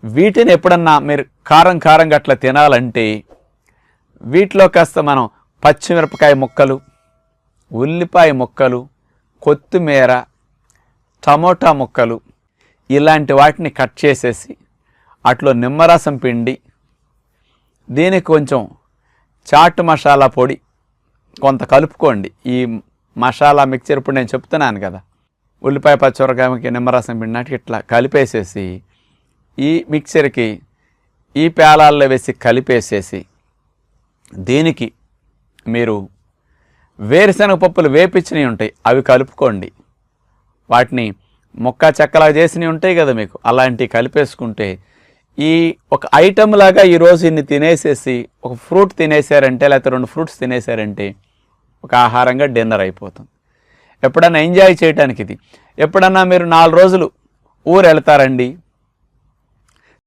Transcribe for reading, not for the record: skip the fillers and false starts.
వీటిని ఎప్పుడన్నా మీరు కారం కారంగా అట్లా తినాలంటే వీటిలో కాస్త మనం పచ్చిమిరపకాయ ముక్కలు, ఉల్లిపాయ ముక్కలు, కొత్తిమీర, టమోటా ముక్కలు ఇలాంటి వాటిని కట్ చేసేసి అట్లో నిమ్మరసం పిండి దీనికి కొంచెం చాట్ మసాలా పొడి కొంత కలుపుకోండి. ఈ మసాలా మిక్చర్ ఇప్పుడు నేను చెప్తున్నాను కదా, ఉల్లిపాయ పచ్చిమిరపకాయకి నిమ్మరసం పిండి ఇట్లా కలిపేసేసి ఈ మిక్చర్కి ఈ పేలాల్లో వేసి కలిపేసేసి దీనికి మీరు వేరుశనగ పప్పులు వేపించినవి ఉంటాయి అవి కలుపుకోండి. వాటిని మొక్క చెక్కలా చేసినవి ఉంటాయి కదా మీకు, అలాంటివి కలిపేసుకుంటే ఈ ఒక ఐటమ్ లాగా ఈరోజు ఇన్ని తినేసేసి ఒక ఫ్రూట్ తినేసారంటే లేకపోతే 2 ఫ్రూట్స్ తినేసారంటే ఒక ఆహారంగా డిన్నర్ అయిపోతుంది. ఎప్పుడన్నా ఎంజాయ్ చేయడానికి ఇది. ఎప్పుడన్నా మీరు 4 రోజులు ఊరు వెళ్తారండి,